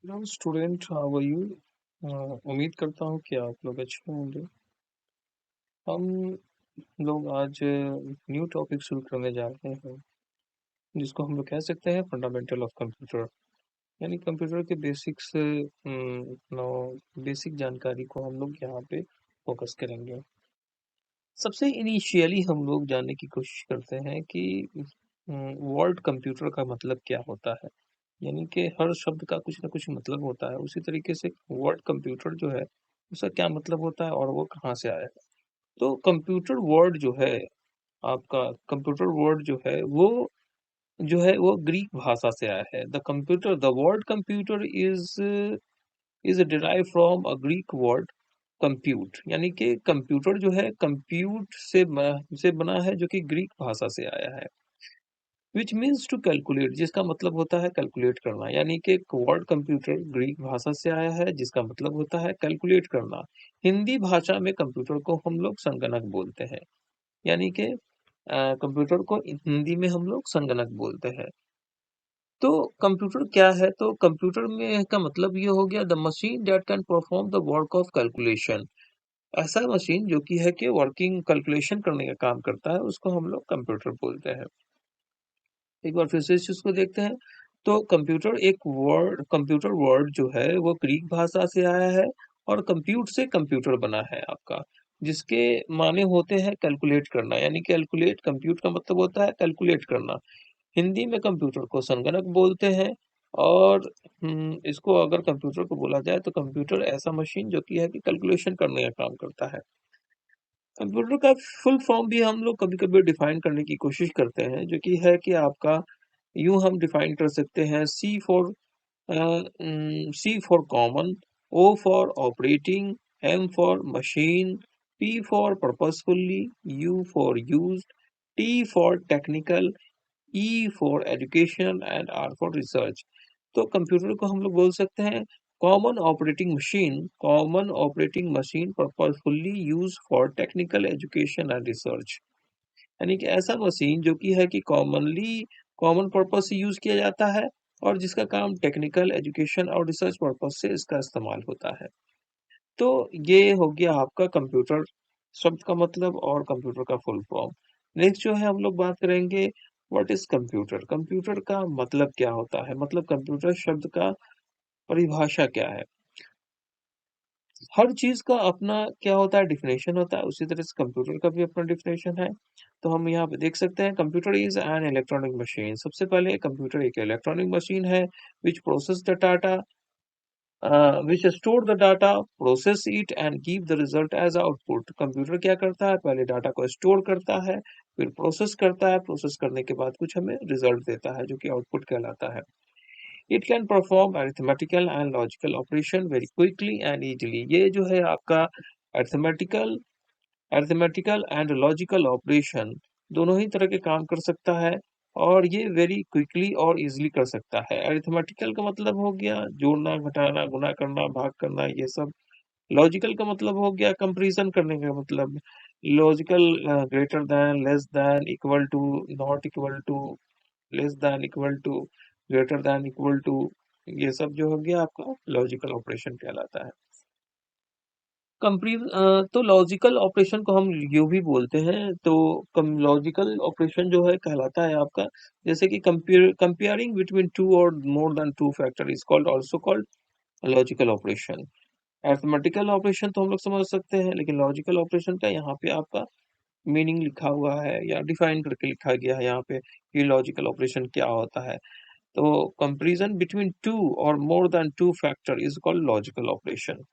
Hello student, how are you. उम्मीद करता हूँ कि आप लोग अच्छे होंगे। हम लोग आज न्यू टॉपिक शुरू करने जा रहे हैं, जिसको हम लोग कह सकते हैं फंडामेंटल ऑफ कंप्यूटर। यानी कंप्यूटर के बेसिक्स नो बेसिक जानकारी को हम लोग यहाँ पे फोकस करेंगे। सबसे इनिशियली हम लोग जानने की कोशिश करते हैं कि वर्ड कंप्यूटर का मतलब क्या होता है। यानी कि हर शब्द का कुछ ना कुछ मतलब होता है, उसी तरीके से वर्ड कंप्यूटर जो है उसका क्या मतलब होता है और वो कहाँ से आया है। तो कंप्यूटर वर्ड जो है, आपका कंप्यूटर वर्ड जो है वो ग्रीक भाषा से आया है। The word computer is derive from a Greek word compute. यानी कि कंप्यूटर जो है कंप्यूट से बना है, जो कि ग्रीक भाषा से आया है। विच मीन्स टू कैलकुलेट, जिसका मतलब होता है कैलकुलेट करना। यानी कि वर्ड कंप्यूटर ग्रीक भाषा से आया है, जिसका मतलब होता है कैलकुलेट करना। हिंदी भाषा में कंप्यूटर को हम लोग संगणक बोलते हैं। यानी कि कंप्यूटर को हिंदी में हम लोग संगणक बोलते हैं। तो कंप्यूटर क्या है? तो कंप्यूटर में का मतलब ये हो गया the machine that can perform the work of calculation. ऐसा मशीन जो कि है कि वर्किंग कैलकुलेशन करने का काम करता है, उसको हम लोग कंप्यूटर बोलते हैं। एक बार फिर से इस चीज को देखते हैं। तो कंप्यूटर वर्ड जो है वो ग्रीक भाषा से आया है, और कंप्यूट से कंप्यूटर बना है आपका, जिसके माने होते हैं कैलकुलेट करना। यानी कैलकुलेट, कंप्यूट का मतलब होता है कैलकुलेट करना। हिंदी में कंप्यूटर को संगणक बोलते हैं। और इसको अगर कंप्यूटर को बोला जाए तो कंप्यूटर ऐसा मशीन जो कि है कि कैलकुलेशन करने का काम करता है। कंप्यूटर का फुल फॉर्म भी हम लोग कभी-कभी डिफाइन करने की कोशिश करते हैं, जो कि है कि आपका यूं हम डिफाइन कर सकते हैं। C for common, O for operating, M for machine, P for purposefully, U for used, T for technical, E for education and R for research. तो कंप्यूटर को हम लोग बोल सकते हैं common operating machine purposefully use for technical education and research. यानी कि ऐसा मशीन जो कि है कि कॉमन पर्पस से यूज किया जाता है, और जिसका काम टेक्निकल एजुकेशन और रिसर्च पर्पस से इसका इस्तेमाल होता है। तो ये हो गया आपका कंप्यूटर शब्द का मतलब और कंप्यूटर का फुल फॉर्म। नेक्स्ट जो है हम लोग बात करेंगे व्हाट इज कंप्यूटर। कंप्यूटर का मतलब क्या होता है, मतलब कंप्यूटर शब्द का परिभाषा क्या है। हर चीज का अपना क्या होता है, डिफिनेशन होता है, उसी तरह से कंप्यूटर का भी अपना डिफिनेशन है। तो हम यहाँ पे देख सकते हैं computer is an electronic machine. सबसे पहले कंप्यूटर एक इलेक्ट्रॉनिक मशीन है which process the data, which store the data, process it and give the result as output। Computer क्या करता है, पहले डाटा को स्टोर करता है, फिर प्रोसेस करता है, प्रोसेस करने के बाद कुछ हमें रिजल्ट देता है, जो कि आउटपुट कहलाता है। It can perform arithmetical and logical operation very quickly and easily. ये जो है आपका arithmetical arithmetical and logical operation दोनों ही तरह के काम कर सकता है, और ये वेरी क्विकली और इजीली कर सकता है। अरिथमेटिकल का मतलब हो गया जोड़ना, घटाना, गुणा करना, भाग करना, ये सब। लॉजिकल का मतलब हो गया कंपैरिजन करने का मतलब। Logical, greater than, less than, equal to, not equal to, less than, equal to, greater than, equal to, ये सब जो हो गया आपका लॉजिकल ऑपरेशन कहलाता है। तो लॉजिकल ऑपरेशन को हम यूं भी बोलते हैं। तो कम लॉजिकल ऑपरेशन जो है कहलाता है आपका, जैसे कि कंपेयरिंग बिटवीन टू और more than two factor is called also called logical operation. Arithmetical operation तो हम लोग समझ सकते हैं, लेकिन लॉजिकल ऑपरेशन का यहाँ पे आपका मीनिंग लिखा हुआ है या डिफाइन करके लिखा गया है यहाँ पे कि लॉजिकल ऑपरेशन क्या होता है। तो कंपेरिजन बिटवीन टू और more than two factor is called logical operation.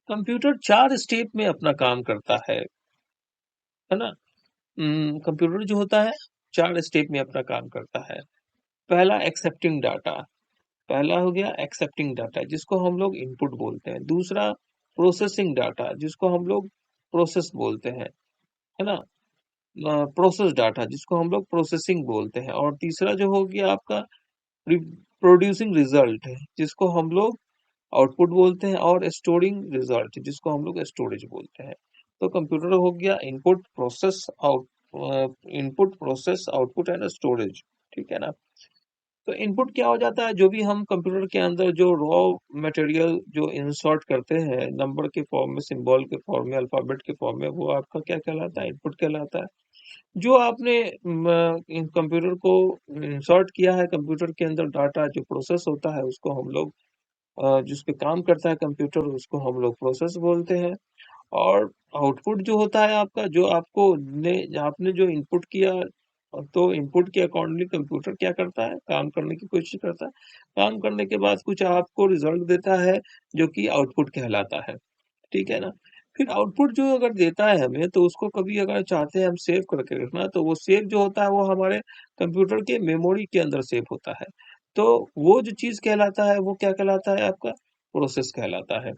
Computer 4 step में अपना काम करता है ना? कंप्यूटर जो होता है 4 स्टेप में अपना काम करता है। पहला एक्सेप्टिंग डाटा, पहला हो गया एक्सेप्टिंग डाटा जिसको हम लोग इनपुट बोलते हैं। दूसरा प्रोसेसिंग डाटा जिसको हम लोग प्रोसेस बोलते हैं, है ना? प्रोसेस डाटा जिसको हम लोग प्रोसेसिंग बोलते हैं। और तीसरा जो हो गया आपका प्रोड्यूसिंग रिजल्ट जिसको हम लोग आउटपुट बोलते हैं, और स्टोरिंग रिजल्ट जिसको हम लोग स्टोरेज बोलते हैं। तो कंप्यूटर हो गया input process output and storage. ठीक है ना? तो इनपुट क्या हो जाता है, जो भी हम कंप्यूटर के अंदर जो रॉ मटेरियल जो इंसर्ट करते हैं, नंबर के फॉर्म में, सिंबल के फॉर्म में, अल्फ़ाबेट के फॉर्म में, वो आपका क्या कहलाता है? इनपुट कहलाता है। जो आपने इन कंप्यूटर को इंसर्ट किया है, कंप्यूटर के अंदर डाटा जो प्रोसेस होता है, उसको हम लोग जिस पे काम करता है कंप्यूटर, उसको हम लोग प्रोसेस बोलते हैं। और आउटपुट जो होता है आपका, जो आपने जो इनपुट किया, तो इनपुट के अकॉर्डिंगली कंप्यूटर क्या करता है, काम करने की कोशिश करता है। काम करने के बाद कुछ आपको रिजल्ट देता है, जो कि आउटपुट कहलाता है। ठीक है ना? फिर आउटपुट जो अगर देता है हमें, तो उसको कभी अगर चाहते हैं हम सेव करके रखना, तो वो सेव जो होता है वो हमारे कंप्यूटर के मेमोरी के अंदर सेव होता है। तो वो जो चीज़ कहलाता है, वो क्या कहलाता है आपका? प्रोसेस कहलाता है।